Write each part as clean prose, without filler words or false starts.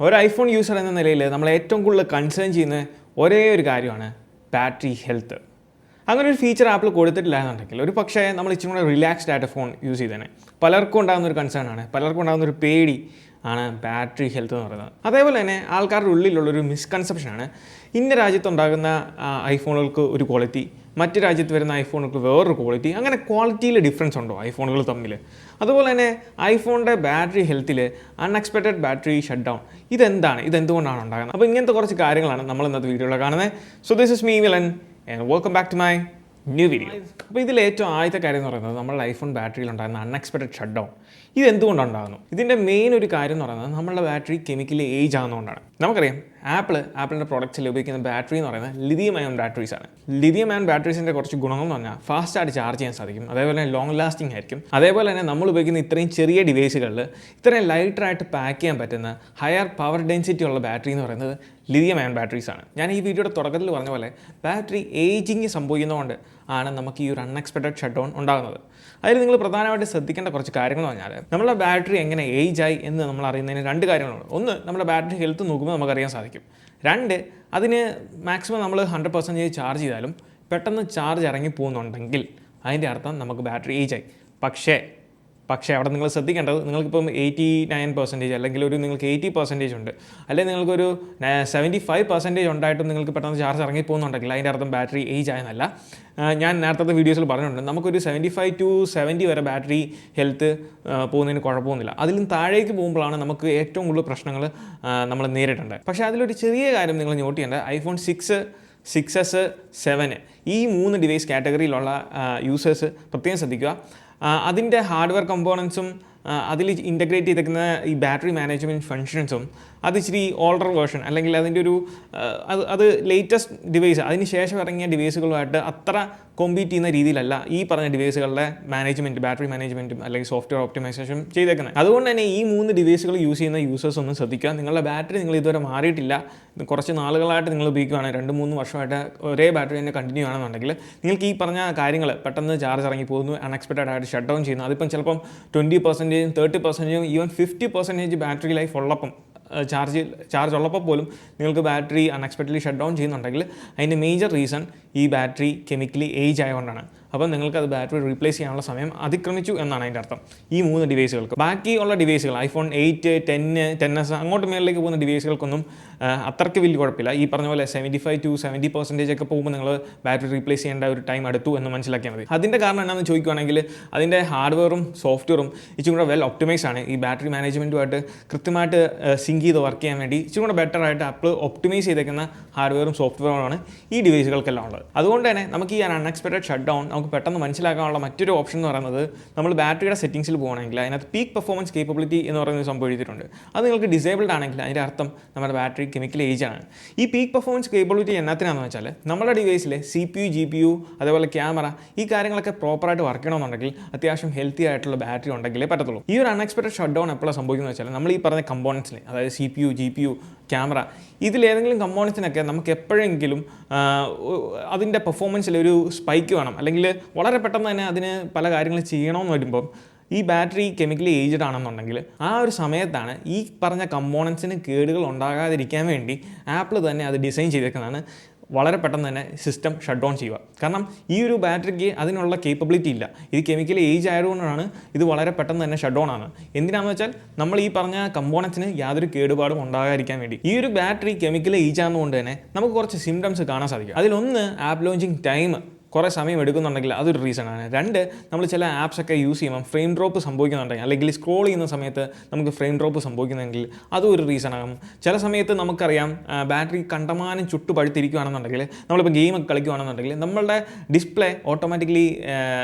ഒരു iPhone user എന്ന നിലയിൽ നമ്മൾ ഏറ്റവും കൂടുതൽ കൺസേൺ ചെയ്യുന്ന ഒരേ ഒരു കാര്യമാണ് ബാറ്ററി ഹെൽത്ത്. അങ്ങനെ ഒരു ഫീച്ചർ ആപ്പിൽ കൊടുത്തിട്ടില്ല എന്നുണ്ടെങ്കിൽ ഒരു പക്ഷേ നമ്മൾ ഇച്ചിരി കൂടെ റിലാക്സ്ഡ് ആയിട്ട് ഫോൺ യൂസ് ചെയ്തേനെ. പലർക്കും ഉണ്ടാകുന്ന ഒരു കൺസേൺ ആണ്, പലർക്കും ഉണ്ടാകുന്ന ഒരു പേടി ആണ് ബാറ്ററി ഹെൽത്ത് എന്ന് പറയുന്നത്. അതേപോലെ തന്നെ ആൾക്കാരുടെ ഉള്ളിലുള്ളൊരു മിസ്കൺസെപ്ഷനാണ് ഇന്ന രാജ്യത്തുണ്ടാകുന്ന ഐഫോണുകൾക്ക് ഒരു ക്വാളിറ്റി, മറ്റ് രാജ്യത്ത് വരുന്ന ഐഫോണുകൾക്ക് വേറൊരു ക്വാളിറ്റി, അങ്ങനെ ക്വാളിറ്റിയിൽ ഡിഫറൻസ് ഉണ്ടോ ഐഫോണുകൾ തമ്മിൽ? അതുപോലെ തന്നെ ഐഫോണിൻ്റെ ബാറ്ററി ഹെൽത്തിൽ അൺഎക്സ്പെക്റ്റഡ് ബാറ്ററി ഷട്ട് ഡൗൺ ഇതെന്തുകൊണ്ടാണ് ഉണ്ടാകുന്നത്? അപ്പോൾ ഇങ്ങനത്തെ കുറച്ച് കാര്യങ്ങളാണ് നമ്മൾ ഇന്നത്തെ വീഡിയോയിൽ കാണുന്നത്. So this is me Milan and welcome back to my new video. അപ്പോൾ ഇതിൽ ഏറ്റവും ആദ്യത്തെ കാര്യം എന്ന് പറയുന്നത് നമ്മുടെ ഐഫോൺ ബാറ്ററിയിൽ ഉണ്ടാകുന്ന അൺഎക്സ്പെക്റ്റഡ് ഷട്ട് ഡൗൺ. ഇതെന്തുകൊണ്ടുണ്ടാകുന്നു? ഇതിൻ്റെ മെയിൻ ഒരു കാര്യം എന്ന് പറയുന്നത് നമ്മുടെ ബാറ്ററി കെമിക്കലി ഏജ് ആകുന്നതുകൊണ്ടാണ്. നമുക്കറിയാം ആപ്പിളിൻ്റെ പ്രോഡക്റ്റ്സിൽ ഉപയോഗിക്കുന്ന ബാറ്ററി എന്ന് പറയുന്നത് ലിഥിയം അയോൺ ബാറ്ററീസ് ആണ്. ലിഥിയം അയോൺ ബാറ്ററീസിൻ്റെ കുറച്ച് ഗുണങ്ങൾ എന്ന് പറഞ്ഞാൽ ഫാസ്റ്റായിട്ട് ചാർജ് ചെയ്യാൻ സാധിക്കും, അതേപോലെ തന്നെ ലോങ് ലാസ്റ്റിംഗ് ആയിരിക്കും. അതേപോലെ തന്നെ നമ്മൾ ഉപയോഗിക്കുന്ന ഇത്രയും ചെറിയ ഡിവൈസുകളിൽ ഇത്രയും ലൈറ്ററായിട്ട് പാക്ക് ചെയ്യാൻ പറ്റുന്ന ഹയർ പവർ ഡെൻസിറ്റി ഉള്ള ബാറ്ററി എന്ന് പറയുന്നത് ലിഥിയം അയോൺ ബാറ്ററീസ് ആണ്. ഞാൻ ഈ വീഡിയോയുടെ തുടക്കത്തിൽ പറഞ്ഞ പോലെ ബാറ്ററി ഏജിങ് സംഭവിക്കുന്നതുകൊണ്ട് ആണ് നമുക്ക് ഈ ഒരു അൺഎക്സ്പെക്റ്റഡ് ഷട്ട് ഡൗൺ ഉണ്ടാകുന്നത്. അതിൽ നിങ്ങൾ പ്രധാനമായിട്ട് ശ്രദ്ധിക്കേണ്ട കുറച്ച് കാര്യങ്ങൾ എന്ന് പറഞ്ഞാൽ നമ്മുടെ ബാറ്ററി എങ്ങനെ ഏജ് ആയി എന്ന് നമ്മൾ അറിയുന്നതിന് രണ്ട് കാര്യങ്ങളുണ്ട്. ഒന്ന്, നമ്മുടെ ബാറ്ററി ഹെൽത്ത് നോക്കുമ്പോൾ നമുക്കറിയാൻ സാധിക്കും. രണ്ട്, അതിന് മാക്സിമം നമ്മൾ 100% ചാർജ് ചെയ്താലും പെട്ടെന്ന് ചാർജ് ഇറങ്ങി പോകുന്നുണ്ടെങ്കിൽ അതിൻ്റെ അർത്ഥം നമുക്ക് ബാറ്ററി ഏജ് ആയി. പക്ഷേ അവിടെ നിങ്ങൾ ശ്രദ്ധിക്കേണ്ടത്, നിങ്ങൾക്കിപ്പം 89% അല്ലെങ്കിൽ നിങ്ങൾക്ക് 80% ഉണ്ട്, അല്ലെങ്കിൽ നിങ്ങൾക്കൊരു 75% ഉണ്ടായിട്ടും നിങ്ങൾക്ക് പെട്ടെന്ന് ചാർജ് ഇറങ്ങി പോകുന്നുണ്ടെങ്കിൽ അതിൻ്റെ അർത്ഥം ബാറ്ററി ഏജ് ആയെന്നല്ല. ഞാൻ നേരത്തെ വീഡിയോസിൽ പറഞ്ഞിട്ടുണ്ട്, നമുക്കൊരു 75 to 70 വരെ ബാറ്ററി ഹെൽത്ത് പോകുന്നതിന് കുഴപ്പമൊന്നുമില്ല. അതിലും താഴേക്ക് പോകുമ്പോഴാണ് നമുക്ക് ഏറ്റവും കൂടുതൽ പ്രശ്നങ്ങൾ നമ്മൾ നേരിടേണ്ടത്. പക്ഷേ അതിലൊരു ചെറിയ കാര്യം നിങ്ങൾ നോട്ട് ചെയ്യേണ്ടത്, ഐഫോൺ 6, 6S, 7 ഈ 3 ഡിവൈസ് കാറ്റഗറിയിലുള്ള യൂസേഴ്സ് പ്രത്യേകം ശ്രദ്ധിക്കുക. അതിൻ്റെ ഹാർഡ്വെയർ കമ്പോണൻസും അതിൽ ഇൻ്റഗ്രേറ്റ് ചെയ്തിരിക്കുന്ന ഈ ബാറ്ററി മാനേജ്മെൻറ്റ് ഫങ്ഷൻസും അത് ഇച്ചിരി ഓൾഡർ വേർഷൻ അല്ലെങ്കിൽ അതിൻ്റെ ഒരു അത് ലേറ്റസ്റ്റ് ഡിവൈസ് അതിന് ശേഷം ഇറങ്ങിയ ഡിവൈസുകളുമായിട്ട് അത്ര കോമ്പീറ്റ് ചെയ്യുന്ന രീതിയിലല്ല ഈ പറഞ്ഞ ഡിവൈസുകളുടെ മാനേജ്മെൻറ്റ്, ബാറ്ററി മാനേജ്മെൻറ്റും അല്ലെങ്കിൽ സോഫ്റ്റ്വെയർ ഓപ്റ്റിമൈസേഷൻ ചെയ്തേക്കുന്നത്. അതുകൊണ്ട് തന്നെ ഈ 3 ഡിവൈസുകൾ യൂസ് ചെയ്യുന്ന യൂസേഴ്സ് ഒന്നും ശ്രദ്ധിക്കുക. നിങ്ങളുടെ ബാറ്ററി നിങ്ങൾ ഇതുവരെ മാറിയിട്ടില്ല, കുറച്ച് നാളുകളായിട്ട് നിങ്ങൾ ഉപയോഗിക്കുകയാണ്, 2-3 വർഷമായിട്ട് ഒരേ ബാറ്ററി തന്നെ കണ്ടിന്യൂ ആണെന്നുണ്ടെങ്കിൽ നിങ്ങൾക്ക് ഈ പറഞ്ഞ കാര്യങ്ങൾ പെട്ടെന്ന് ചാർജ് ഇറങ്ങി പോകുന്നു, അൺഎക്സ്പെക്റ്റഡ് ആയിട്ട് ഷട്ട് ഡൗൺ ചെയ്യുന്നു. അതിപ്പം ചിലപ്പം 20%, 30%, ഈവൻ 50% ബാറ്ററി ലൈഫ് ഉള്ളപ്പം ചാർജ് ഉള്ളപ്പോൾ പോലും നിങ്ങൾക്ക് ബാറ്ററി അൺഎക്സ്പെക്റ്റഡ്ലി ഷട്ട് ഡൗൺ ചെയ്യുന്നുണ്ടെങ്കിൽ അതിൻ്റെ മേജർ റീസൺ ഈ ബാറ്ററി കെമിക്കലി ഏജ് ആയതുകൊണ്ടാണ്. അപ്പം നിങ്ങൾക്കത് ബാറ്ററി റീപ്ലേസ് ചെയ്യാനുള്ള സമയം അതിക്രമിച്ചു എന്നാണ് അതിൻ്റെ അർത്ഥം ഈ 3 ഡിവൈസുകൾക്ക്. ബാക്കിയുള്ള ഡിവൈസുകൾ ഐഫോൺ 8, 10, 10S അങ്ങോട്ട് മേളിലേക്ക് പോകുന്ന ഡിവൈസുകൾക്കൊന്നും അത്രയ്ക്ക് വലിയ കുഴപ്പമില്ല. ഈ പറഞ്ഞ പോലെ 75 to 70% ഒക്കെ പോകുമ്പോൾ നിങ്ങൾ ബാറ്ററി റീപ്ലേസ് ചെയ്യേണ്ട ഒരു ടൈം അടുത്തു എന്ന് മനസ്സിലാക്കിയാൽ മതി. അതിൻ്റെ കാരണം എന്താണെന്ന് ചോദിക്കുകയാണെങ്കിൽ അതിൻ്റെ ഹാർഡ്വെയറും സോഫ്റ്റ്വെയറും ഇച്ചിരി കൂടെ വെൽ ഒപ്റ്റിമൈസ് ആണ്. ഈ ബാറ്ററി മാനേജ്മെൻറ്റുമായിട്ട് കൃത്യമായിട്ട് സിങ്ക് ചെയ്ത് വർക്ക് ചെയ്യാൻ വേണ്ടി ഇച്ചിരി കൂടെ ബെറ്റർ ആയിട്ട് ആപ്പിൾ ഒപ്റ്റിമൈസ് ചെയ്തേക്കുന്ന ഹാർഡ്വെയറും സോഫ്റ്റ്വെയറുമാണ് ഈ ഡിവൈസുകൾക്കെല്ലാം ഉള്ളത്. അതുകൊണ്ട് തന്നെ നമുക്ക് ഈ അൺഎക്സ്പെക്റ്റഡ് ഷട്ട് ഡൗൺ നമുക്ക് പെട്ടെന്ന് മനസ്സിലാക്കാനുള്ള മറ്റൊരു ഓപ്ഷൻ എന്ന് പറയുന്നത്, നമ്മൾ ബാറ്ററിയുടെ സെറ്റിംഗ്സിൽ പോകുകയാണെങ്കിൽ അതിനകത്ത് പീക്ക് പെർഫോമൻസ് കേപ്പബിലിറ്റി എന്ന് പറയുന്ന സംഭവം എഴുതിയിട്ടുണ്ട്. അത് നിങ്ങൾക്ക് ഡിസേബിൾഡ് ആണെങ്കിൽ അതിൻ്റെ അർത്ഥം നമ്മുടെ ബാറ്ററി കെമിക്കൽ ഏജ് ആണ്. ഈ പീക്ക് പെർഫോമൻസ് കേപ്പബിലിറ്റി എന്നതിനാണെന്ന് വെച്ചാൽ നമ്മുടെ ഡിവൈസിലെ CPU, GPU അതേപോലെ ക്യാമറ ഈ കാര്യങ്ങളൊക്കെ പ്രോപ്പറായിട്ട് വർക്ക് ചെയ്യണമെന്നുണ്ടെങ്കിൽ അത്യാവശ്യം ഹെൽത്തി ആയിട്ടുള്ള ബാറ്ററി ഉണ്ടെങ്കിലേ പറ്റത്തുള്ളൂ. ഈ ഒരു അൺഎക്സ്പെക്റ്റഡ് ഷട്ട് ഡൗൺ എപ്പോഴാണ് സംഭവിക്കുന്നത് വെച്ചാൽ നമ്മൾ ഈ പറഞ്ഞ കമ്പോണൻസിനെ, അതായത് CPU, GPU, ക്യാമറ ഇതിലേതെങ്കിലും കമ്പോണൻസിനൊക്കെ നമുക്ക് എപ്പോഴെങ്കിലും അതിൻ്റെ പെർഫോമൻസിൽ ഒരു സ്പൈക്ക് വേണം, അല്ലെങ്കിൽ വളരെ പെട്ടെന്ന് തന്നെ അതിന് പല കാര്യങ്ങൾ ചെയ്യണമെന്ന് വരുമ്പം ഈ ബാറ്ററി കെമിക്കലി ഏജ്ഡ് ആണെന്നുണ്ടെങ്കിൽ ആ ഒരു സമയത്താണ് ഈ പറഞ്ഞ കമ്പോണൻസിന് കേടുകൾ ഉണ്ടാകാതിരിക്കാൻ വേണ്ടി ആപ്പിൾ തന്നെ അത് ഡിസൈൻ ചെയ്തേക്കുന്നതാണ് വളരെ പെട്ടെന്ന് തന്നെ സിസ്റ്റം ഷട്ട് ഡൗൺ ചെയ്യുക. കാരണം ഈ ഒരു ബാറ്ററിക്ക് അതിനുള്ള കേപ്പബിലിറ്റി ഇല്ല. ഇത് കെമിക്കലി ഏജ് ആയതുകൊണ്ടാണ് ഇത് വളരെ പെട്ടെന്ന് തന്നെ ഷട്ട് ഡൗൺ ആണ്. എന്തിനാണെന്ന് വെച്ചാൽ നമ്മൾ ഈ പറഞ്ഞ കമ്പോണൻസിന് യാതൊരു കേടുപാടും ഉണ്ടാകാതിരിക്കാൻ വേണ്ടി. ഈ ഒരു ബാറ്ററി കെമിക്കലി ഏജ് ആകുന്നതുകൊണ്ട് തന്നെ നമുക്ക് കുറച്ച് സിംറ്റംസ് കാണാൻ സാധിക്കും. അതിലൊന്ന്, ആപ്പ് ലോഞ്ചിങ് ടൈം കുറേ സമയം എടുക്കുന്നുണ്ടെങ്കിൽ അതൊരു റീസണാണ്. രണ്ട്, നമ്മൾ ചില ആപ്സൊക്കെ യൂസ് ചെയ്യുമ്പം ഫ്രെയിം ഡ്രോപ്പ് സംഭവിക്കുന്നുണ്ടെങ്കിൽ അല്ലെങ്കിൽ സ്ക്രോൾ ചെയ്യുന്ന സമയത്ത് നമുക്ക് ഫ്രെയിം ഡ്രോപ്പ് സംഭവിക്കുന്നെങ്കിൽ അതും ഒരു റീസണാകും. ചില സമയത്ത് നമുക്കറിയാം ബാറ്ററി കണ്ടമാനം ചുട്ടുപഴുത്തിരിക്കുകയാണെന്നുണ്ടെങ്കിൽ നമ്മളിപ്പോൾ ഗെയിമൊക്കെ കളിക്കുകയാണെന്നുണ്ടെങ്കിൽ നമ്മളുടെ ഡിസ്പ്ലേ ഓട്ടോമാറ്റിക്കലി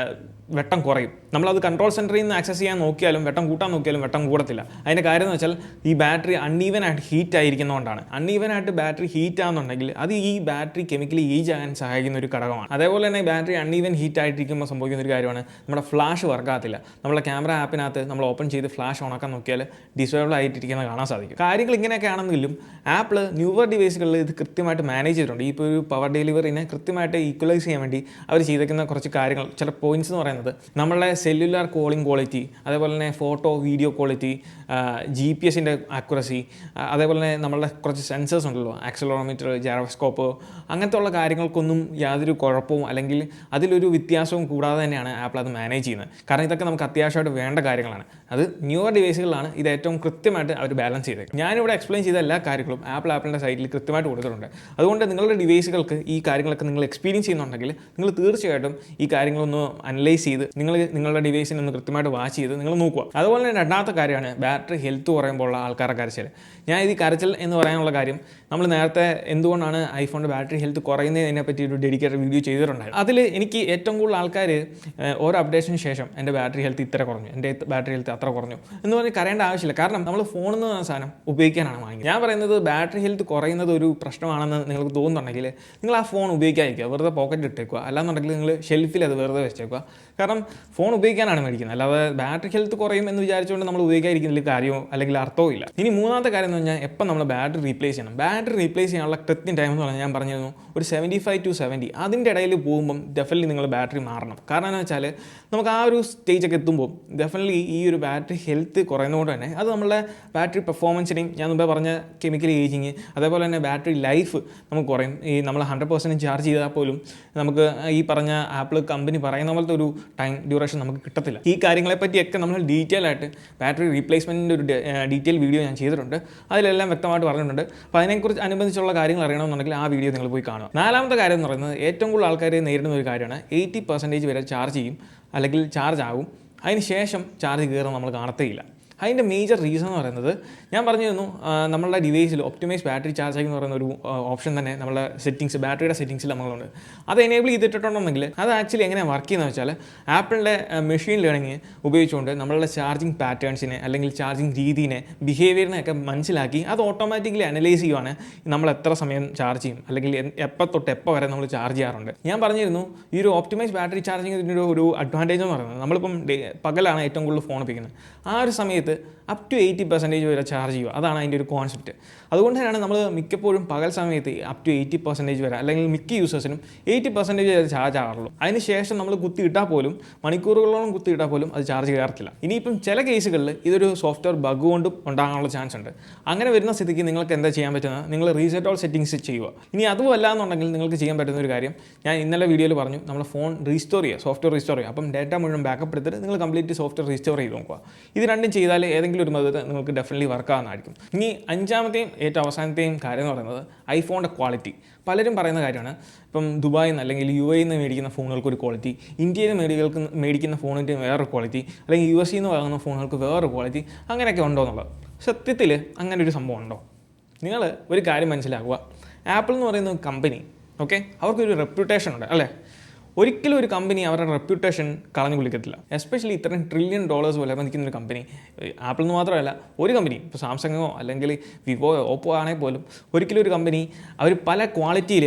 വെട്ടം കുറയും. നമ്മളത് കൺട്രോൾ സെൻറ്ററിൽ നിന്ന് ആക്സസ് ചെയ്യാൻ നോക്കിയാലും വെട്ടം കൂട്ടാൻ നോക്കിയാലും വെട്ടം കൂടത്തില്ല. അതിൻ്റെ കാര്യം എന്ന് വെച്ചാൽ ഈ ബാറ്ററി അൺഈവനായിട്ട് ഹീറ്റ് ആയിരിക്കുന്നതുകൊണ്ടാണ്. അൺഈവനായിട്ട് ബാറ്ററി ഹീറ്റ് ആകുന്നുണ്ടെങ്കിൽ അത് ഈ ബാറ്ററി കെമിക്കലി ഏജ് ആകാൻ സഹായിക്കുന്ന ഒരു ഘടകമാണ്. അതേപോലെ തന്നെ ബാറ്ററി അൺഈവൻ ഹീറ്റ് ആയിട്ടിരിക്കുമ്പോൾ സംഭവിക്കുന്ന ഒരു കാര്യമാണ് നമ്മുടെ ഫ്ലാഷ് വർക്കാകത്തില്ല. നമ്മുടെ ക്യാമറ ആപ്പിനകത്ത് നമ്മൾ ഓപ്പൺ ചെയ്ത് ഫ്ലാഷ് ഓണാക്കാൻ നോക്കിയാൽ ഡിസേബിൾ ആയിട്ടിരിക്കുന്നത് കാണാൻ സാധിക്കും. കാര്യങ്ങൾ ഇങ്ങനെയൊക്കെ ആണെങ്കിലും ആപ്പിൾ ന്യൂവർ ഡിവൈസുകളിൽ ഇത് കൃത്യമായിട്ട് മാനേജ് ചെയ്തിട്ടുണ്ട്. ഇപ്പോൾ ഒരു പവർ ഡെലിവറിനെ കൃത്യമായിട്ട് ഈക്വലൈസ് ചെയ്യാൻ വേണ്ടി അവർ ചെയ്തേക്കുന്ന കുറച്ച് കാര്യങ്ങൾ, ചില പോയിന്റ്സ് എന്ന് പറയുന്നത് പറയുന്നത് നമ്മളുടെ സെല്ലുലാർ കോളിംഗ് ക്വാളിറ്റി, അതേപോലെ തന്നെ ഫോട്ടോ വീഡിയോ ക്വാളിറ്റി, GPS-ൻ്റെ ആക്യുറസി, അതേപോലെ തന്നെ നമ്മളുടെ കുറച്ച് സെൻസേഴ്സ് ഉണ്ടല്ലോ, ആക്സിലറോമീറ്റർ, ജൈറോസ്കോപ്പ്, അങ്ങനത്തെ ഉള്ള കാര്യങ്ങൾക്കൊന്നും യാതൊരു കുഴപ്പവും അല്ലെങ്കിൽ അതിലൊരു വ്യത്യാസവും കൂടാതെ തന്നെയാണ് ആപ്പിൾ അത് മാനേജ് ചെയ്യുന്നത്. കാരണം ഇതൊക്കെ നമുക്ക് അത്യാവശ്യമായിട്ട് വേണ്ട കാര്യങ്ങളാണ്. അത് ന്യൂവർ ഡിവൈസുകളിലാണ് ഇത് ഏറ്റവും കൃത്യമായിട്ട് അവർ ബാലൻസ് ചെയ്തേക്കുന്നത്. ഞാനിവിടെ എക്സ്പ്ലെയിൻ ചെയ്ത എല്ലാ കാര്യങ്ങളും ആപ്പിളിൻ്റെ സൈറ്റിൽ കൃത്യമായിട്ട് കൊടുത്തിട്ടുണ്ട്. അതുകൊണ്ട് നിങ്ങളുടെ ഡിവൈസുകൾക്ക് ഈ കാര്യങ്ങളൊക്കെ നിങ്ങൾ എക്സ്പീരിയൻസ് ചെയ്യുന്നുണ്ടെങ്കിൽ നിങ്ങൾ തീർച്ചയായിട്ടും ഈ കാര്യങ്ങളൊന്ന് അനലൈസ് ചെയ്ത് നിങ്ങളുടെ ഡിവൈസിനെ ഒന്ന് കൃത്യമായിട്ട് വാച്ച് ചെയ്ത് നിങ്ങൾ നോക്കുക. അതുപോലെ തന്നെ രണ്ടാമത്തെ കാര്യമാണ് ബാറ്ററി ഹെൽത്ത് കുറയുമ്പോൾ ഉള്ള ആൾക്കാരുടെ കരച്ചിൽ. ഞാൻ ഇത് കരച്ചിൽ എന്ന് പറയാനുള്ള കാര്യം, നമ്മൾ നേരത്തെ എന്തുകൊണ്ടാണ് ഐഫോണിൻ്റെ ബാറ്ററി ഹെൽത്ത് കുറയുന്നതിനെ പറ്റി ഒരു ഡെഡിക്കേറ്റഡ് വീഡിയോ ചെയ്തിട്ടുണ്ടായിരുന്നു. അതിൽ എനിക്ക് ഏറ്റവും കൂടുതൽ ആൾക്കാർ ഓരോ അപ്ഡേഷന് ശേഷം എൻ്റെ ബാറ്ററി ഹെൽത്ത് ഇത്ര കുറഞ്ഞു, എൻ്റെ ബാറ്ററി ഹെൽത്ത് അത്ര കുറഞ്ഞു എന്ന് പറഞ്ഞ് കരയേണ്ട ആവശ്യമില്ല. കാരണം നമ്മൾ ഫോണിൽ നിന്ന് സാധനം ഉപയോഗിക്കാനാണ് വാങ്ങിയത്. ഞാൻ പറയുന്നത് ബാറ്ററി ഹെൽത്ത് കുറയുന്നത് ഒരു പ്രശ്നമാണെന്ന് നിങ്ങൾക്ക് തോന്നുന്നുണ്ടെങ്കിൽ നിങ്ങൾ ആ ഫോൺ ഉപയോഗിക്കാതിരിക്കുക, വെറുതെ പോക്കറ്റിൽ ഇട്ടേക്കുക. അല്ലാന്നുണ്ടെങ്കിൽ നിങ്ങൾ ഷെൽഫിൽ അത് വെറുതെ വെച്ചേക്കുക. കാരണം ഫോൺ ഉപയോഗിക്കാനാണ് മേടിക്കുന്നത്, അല്ലാതെ ബാറ്ററി ഹെൽത്ത് കുറയും എന്ന് വിചാരിച്ചുകൊണ്ട് നമ്മൾ ഉപയോഗിക്കാതിരിക്കുന്നതിൽ കാര്യമോ അല്ലെങ്കിൽ അർത്ഥവും ഇല്ല. ഇനി മൂന്നാമത്തെ കാര്യം എന്ന് പറഞ്ഞാൽ എപ്പോൾ നമ്മൾ ബാറ്ററി റീപ്ലേസ് ചെയ്യണം. ബാറ്ററി റീപ്ലേസ് ചെയ്യാനുള്ള കൃത്യം ടൈം എന്ന് പറഞ്ഞാൽ ഞാൻ പറഞ്ഞിരുന്നു ഒരു 75 to 70. അതിൻ്റെ ഇടയിൽ പോകുമ്പം ഡെഫിനറ്റ്ലി നിങ്ങൾ ബാറ്ററി മാറണം. കാരണം എന്ന് വെച്ചാൽ നമുക്ക് ആ ഒരു സ്റ്റേജൊക്കെ എത്തുമ്പോൾ ഡെഫിനറ്റ്ലി ഈ ഒരു ബാറ്ററി ഹെൽത്ത് കുറയുന്നതുകൊണ്ട് തന്നെ അത് നമ്മളുടെ ബാറ്ററി പെർഫോമൻസിനെയും, ഞാൻ മുമ്പേ പറഞ്ഞ കെമിക്കൽ ഏജിങ്, അതേപോലെ തന്നെ ബാറ്ററി ലൈഫ് നമുക്ക് കുറയും. ഈ നമ്മൾ 100% ചാർജ് ചെയ്താൽ പോലും നമുക്ക് ഈ പറഞ്ഞ ആപ്പിൾ കമ്പനി പറയുന്ന പോലത്തെ ഒരു ടൈം ഡ്യൂറേഷൻ നമുക്ക് കിട്ടത്തില്ല. ഈ കാര്യങ്ങളെപ്പറ്റിയൊക്കെ നമ്മൾ ഡീറ്റെയിൽ ആയിട്ട് ബാറ്ററി റീപ്ലേസ്മെൻറ്റിൻ്റെ ഒരു ഡീറ്റെയിൽ വീഡിയോ ഞാൻ ചെയ്തിട്ടുണ്ട്. അതിലെല്ലാം വ്യക്തമായിട്ട് പറഞ്ഞിട്ടുണ്ട്. അപ്പോൾ അതിനെക്കുറിച്ച് അനുബന്ധിച്ചുള്ള കാര്യങ്ങൾ അറിയണമെന്നുണ്ടെങ്കിൽ ആ വീഡിയോ നിങ്ങൾ പോയി കാണുക. നാലാമത്തെ കാര്യം എന്ന് പറയുന്നത് ഏറ്റവും കൂടുതൽ ആൾക്കാർ നേരിടുന്ന ഒരു കാര്യമാണ് 80% വരെ ചാർജ് ചെയ്യും അല്ലെങ്കിൽ ചാർജ് ആകും, അതിന് ശേഷം ചാർജ് കയറുന്ന നമ്മൾ കാണത്തേയില്ല. അതിൻ്റെ മേജർ റീസൺ എന്ന് പറയുന്നത് ഞാൻ പറഞ്ഞിരുന്നു, നമ്മളുടെ ഡിവൈസിൽ ഒപ്റ്റിമൈസ് ബാറ്ററി ചാർജിംഗ് എന്ന് പറയുന്ന ഒരു ഓപ്ഷൻ തന്നെ നമ്മളുടെ സെറ്റിങ്സ്, ബാറ്ററിയുടെ സെറ്റിങ്സിൽ നമ്മളുണ്ട്. അത് എനേബിൾ ചെയ്തിട്ടുണ്ടെങ്കിൽ അത് ആക്ച്വലി എങ്ങനെ വർക്ക് ചെയ്യുന്നത് വെച്ചാൽ ആപ്പിളിൻ്റെ മെഷീൻ ലേണിംഗ് ഉപയോഗിച്ചുകൊണ്ട് നമ്മളുടെ ചാർജിങ് പാറ്റേൺസിനെ അല്ലെങ്കിൽ ചാർജിങ് രീതിനെ, ബിഹേവിയറിനെയൊക്കെ മനസ്സിലാക്കി അത് ഓട്ടോമാറ്റിക്കലി അനലൈസ് ചെയ്യുവാണ് നമ്മൾ എത്ര സമയം ചാർജ് ചെയ്യും അല്ലെങ്കിൽ എപ്പോൾ തൊട്ട് എപ്പോൾ വരെ നമ്മൾ ചാർജ് ചെയ്യാറുണ്ട്. ഞാൻ പറഞ്ഞിരുന്നു ഈ ഒരു ഓപ്റ്റിമൈസ് ബാറ്ററി ചാർജിങ്ങിൻ്റെ ഒരു അഡ്വാൻറ്റേജ് എന്ന് പറയുന്നത് നമ്മളിപ്പം പകലാണ് ഏറ്റവും കൂടുതൽ ഫോൺ ഉപയോഗിക്കുന്നത്. ആ ഒരു സമയത്ത് അപ് ടു 80% വരെ ചാർജ് ചെയ്യുക. അതാണ് അതിൻ്റെ ഒരു കോൺസെപ്റ്റ്. അതുകൊണ്ട് തന്നെയാണ് നമ്മൾ മിക്കപ്പോഴും പകൽ സമയത്ത് അപ് ടു 80% വരെ, അല്ലെങ്കിൽ മിക്ക യൂസേഴ്സിനും 80% വരെ ചാർജ് ആകാറുള്ളൂ. അതിന് ശേഷം നമ്മൾ കുത്തിയിട്ടാൽ പോലും, മണിക്കൂറുകളോളം കുത്തിയിട്ടാൽ പോലും അത് ചാർജ് കയറത്തില്ല. ഇനിയിപ്പം ചില കേസുകളിൽ ഇതൊരു സോഫ്റ്റ്വെയർ ബഗ് കൊണ്ടും ഉണ്ടാകാനുള്ള ചാൻസ് ഉണ്ട്. അങ്ങനെ വരുന്ന സ്ഥിതിക്ക് നിങ്ങൾക്ക് എന്താ ചെയ്യാൻ പറ്റുന്നത്, നിങ്ങൾ റീസെറ്റ് ഓൾ സെറ്റിങ്സ് ചെയ്യുക. ഇനി അതുമല്ല എന്നുണ്ടെങ്കിൽ നിങ്ങൾക്ക് ചെയ്യാൻ പറ്റുന്ന ഒരു കാര്യം ഞാൻ ഇന്നലെ വീഡിയോയിൽ പറഞ്ഞു, നമ്മുടെ ഫോൺ റീസ്റ്റോർ ചെയ്യുക, സോഫ്റ്റ്വെയർ റീസ്റ്റോർ ചെയ്യുക. അപ്പം ഡാറ്റ മുഴുവൻ ബാക്കപ്പ് എടുത്തിട്ട് നിങ്ങൾ കംപ്ലീറ്റ് സോഫ്റ്റ്വെയർ റീസ്റ്റോർ ചെയ്ത് നോക്കുക. ഇത് രണ്ടും ചെയ്താൽ ഏതെങ്കിലും ഒരു മെത്തേഡ് നിങ്ങൾക്ക് ഡെഫിനറ്റ്ലി വർക്ക് ആവുന്നതായിരിക്കും. ഇനി അഞ്ചാമത്തെയും ഏറ്റവും അവസാനത്തെയും കാര്യം എന്ന് പറയുന്നത് ഐഫോണിൻ്റെ ക്വാളിറ്റി. പലരും പറയുന്ന കാര്യമാണ്, ഇപ്പം ദുബായിൽ നിന്ന് അല്ലെങ്കിൽ UAE നിന്ന് മേടിക്കുന്ന ഫോണുകൾക്ക് ഒരു ക്വാളിറ്റി, ഇന്ത്യയിൽ മേടിക്കുന്ന ഫോണിൻ്റെ വേറൊരു ക്വാളിറ്റി, അല്ലെങ്കിൽ USA നിന്ന് വാങ്ങുന്ന ഫോണുകൾക്ക് വേറൊരു ക്വാളിറ്റി, അങ്ങനെയൊക്കെ ഉണ്ടോ എന്നുള്ളത്. സത്യത്തിൽ അങ്ങനെ ഒരു സംഭവം ഉണ്ടോ? നിങ്ങൾ ഒരു കാര്യം മനസ്സിലാക്കുക, ആപ്പിൾ എന്ന് പറയുന്ന കമ്പനി, ഓക്കെ, അവർക്കൊരു റെപ്യൂട്ടേഷൻ ഉണ്ട് അല്ലേ? ഒരിക്കലും ഒരു കമ്പനി അവരുടെ റെപ്യൂട്ടേഷൻ കളഞ്ഞു കുളിക്കത്തില്ല. എസ്പെഷ്യലി ഇത്രയും $1 ട്രില്യൺ വില മതിക്കുന്ന ഒരു കമ്പനി. ആപ്പിൾ എന്ന് മാത്രമല്ല, ഒരു കമ്പനി, ഇപ്പോൾ സാംസങ്ങോ അല്ലെങ്കിൽ വിവോയോ ഓപ്പോ ആണെങ്കിൽ പോലും ഒരിക്കലും ഒരു കമ്പനി അവർ പല ക്വാളിറ്റിയിൽ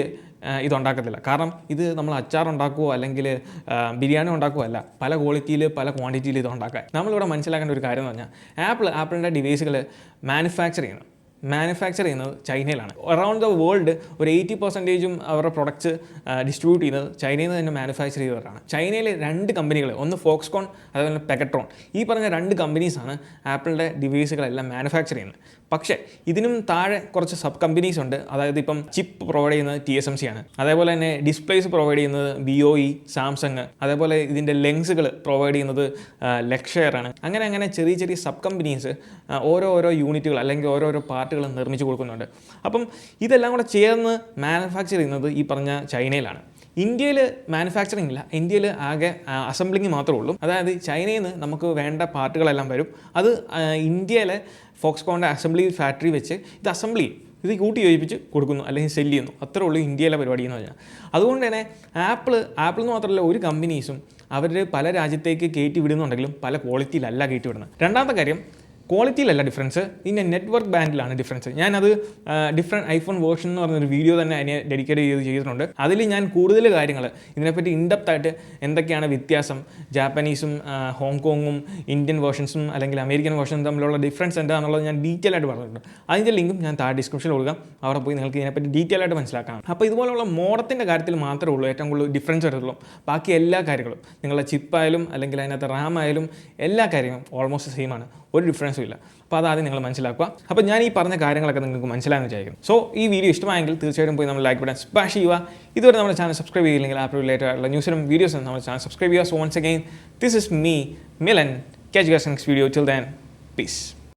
ഇതുണ്ടാക്കത്തില്ല. കാരണം ഇത് നമ്മൾ അച്ചാർ ഉണ്ടാക്കുകയോ അല്ലെങ്കിൽ ബിരിയാണി ഉണ്ടാക്കുകയോ അല്ല, പല ക്വാളിറ്റിയിൽ പല ക്വാണ്ടിറ്റിയിൽ ഇത് ഉണ്ടാക്കാൻ. നമ്മളിവിടെ മനസ്സിലാക്കേണ്ട ഒരു കാര്യം എന്ന് പറഞ്ഞാൽ ആപ്പിളിൻ്റെ ഡിവൈസുകൾ മാനുഫാക്ചർ ചെയ്യുന്നത് ചൈനയിലാണ്. അറൗണ്ട് ദ വേൾഡ് ഒരു 80% അവരുടെ പ്രൊഡക്ട്സ് ഡിസ്ട്രിബ്യൂട്ട് ചെയ്യുന്നത് ചൈനയിൽ നിന്ന് തന്നെ മാനുഫാക്ചർ ചെയ്തവരാണ്. ചൈനയിലെ 2 കമ്പനികൾ, ഒന്ന് ഫോക്സ്കോൺ അതുപോലെ പെഗട്രോൺ, ഈ പറഞ്ഞ 2 കമ്പനീസാണ് ആപ്പിളിൻ്റെ ഡിവൈസുകളെല്ലാം മാനുഫാക്ചർ ചെയ്യുന്നത്. പക്ഷേ ഇതിനും താഴെ കുറച്ച് സബ് കമ്പനീസ് ഉണ്ട്. അതായത് ഇപ്പം ചിപ്പ് പ്രൊവൈഡ് ചെയ്യുന്നത് TSMC ആണ്, അതേപോലെ തന്നെ ഡിസ്പ്ലേസ് പ്രൊവൈഡ് ചെയ്യുന്നത് BOE, സാംസങ്, അതേപോലെ ഇതിൻ്റെ ലെൻസുകൾ പ്രൊവൈഡ് ചെയ്യുന്നത് ലെക്ഷെയർ ആണ്. അങ്ങനെ ചെറിയ സബ് കമ്പനീസ് ഓരോ യൂണിറ്റുകൾ അല്ലെങ്കിൽ ഓരോരോ പാർട്ടുകൾ നിർമ്മിച്ച് കൊടുക്കുന്നുണ്ട്. അപ്പം ഇതെല്ലാം കൂടെ ചേർന്ന് മാനുഫാക്ചർ ചെയ്യുന്നത് ഈ പറഞ്ഞ ചൈനയിലാണ്. ഇന്ത്യയിൽ മാനുഫാക്ചറിങ് ഇല്ല, ഇന്ത്യയിൽ ആകെ അസംബ്ലിങ് മാത്രമേ ഉള്ളൂ. അതായത് ചൈനയിൽ നിന്ന് നമുക്ക് വേണ്ട പാർട്ടുകളെല്ലാം വരും, അത് ഇന്ത്യയിലെ ഫോക്സ്കോണിൻ്റെ അസംബ്ലി ഫാക്ടറി വെച്ച് ഇത് അസംബ്ലി ചെയ്യും, ഇത് കൂട്ടി യോജിപ്പിച്ച് കൊടുക്കുന്നു അല്ലെങ്കിൽ സെല്ല് ചെയ്യുന്നു. അത്രേ ഉള്ളൂ ഇന്ത്യയിലെ പരിപാടി എന്ന് പറഞ്ഞാൽ. അതുകൊണ്ട് തന്നെ ആപ്പിൾ എന്ന് മാത്രമല്ല, ഒരു കമ്പനീസും അവർ പല രാജ്യത്തേക്ക് കയറ്റി വിടുന്നുണ്ടെങ്കിലും പല ക്വാളിറ്റിയിലല്ല കയറ്റി വിടുന്നത്. രണ്ടാമത്തെ കാര്യം, ക്വാളിറ്റിയിലല്ല ഡിഫറൻസ്, പിന്നെ നെറ്റ്വർക്ക് ബാൻഡിലാണ് ഡിഫറൻസ്. ഞാനത് ഡിഫറെൻറ്റ് ഐഫോൺ വേർഷൻ എന്ന് പറഞ്ഞൊരു വീഡിയോ തന്നെ അതിനെ ഡെഡിക്കേറ്റ് ചെയ്തിട്ടുണ്ട്. അതിൽ ഞാൻ കൂടുതൽ കാര്യങ്ങൾ ഇതിനെപ്പറ്റി ഇൻഡെപ്തായിട്ട് എന്തൊക്കെയാണ് വ്യത്യാസം, ജാപ്പനീസും ഹോങ്കോങ്ങും ഇന്ത്യൻ വേർഷൻസും അല്ലെങ്കിൽ അമേരിക്കൻ വേർഷനും തമ്മിലുള്ള ഡിഫറൻസ് എന്താണെന്നുള്ളത് ഞാൻ ഡീറ്റെയിൽ ആയിട്ട് പറഞ്ഞിട്ടുണ്ട്. അതിൻ്റെ ലിങ്കും ഞാൻ താഴെ ഡിസ്ക്രിപ്ഷനിൽ കൊടുക്കാം. അവിടെ പോയി നിങ്ങൾക്ക് ഇതിനെപ്പറ്റി ഡീറ്റെയിൽ ആയിട്ട് മനസ്സിലാക്കാം. അപ്പോൾ ഇതുപോലുള്ള മോഡത്തിൻ്റെ കാര്യത്തിൽ മാത്രമേ ഉള്ളൂ ഏറ്റവും കൂടുതൽ ഡിഫറൻസ് വരത്തുള്ളൂ. ബാക്കി എല്ലാ കാര്യങ്ങളും നിങ്ങളുടെ ചിപ്പായാലും അല്ലെങ്കിൽ അതിനകത്ത് റാം ആയാലും എല്ലാ കാര്യങ്ങളും ഓൾമോസ്റ്റ് സെയിം ആണ്, ഒരു ഡിഫറൻസും ഇല്ല. അപ്പോൾ അതാദ്യം നിങ്ങൾ മനസ്സിലാക്കുക. അപ്പോൾ ഞാൻ ഈ പറഞ്ഞ കാര്യങ്ങളൊക്കെ നിങ്ങൾക്ക് മനസ്സിലായെന്ന് വിചാരിക്കും. സോ ഈ വീഡിയോ ഇഷ്ടമായെങ്കിൽ തീർച്ചയായിട്ടും പോയി നമ്മൾ ലൈക്ക് ബട്ടൺ സ്മാഷ് ചെയ്യുക. ഇതുവരെ നമ്മുടെ ചാനൽ സബ്സ്ക്രൈബ് ചെയ്യില്ലെങ്കിൽ ആപ്പ് റിലേറ്റഡ് ആയിട്ടുള്ള ന്യൂസിനും വീഡിയോസും നമ്മുടെ ചാനൽ സബ്സ്ക്രൈബ് ചെയ്യുക. So once again, this is me Milan. Catch you guys in the next video. Till then, peace.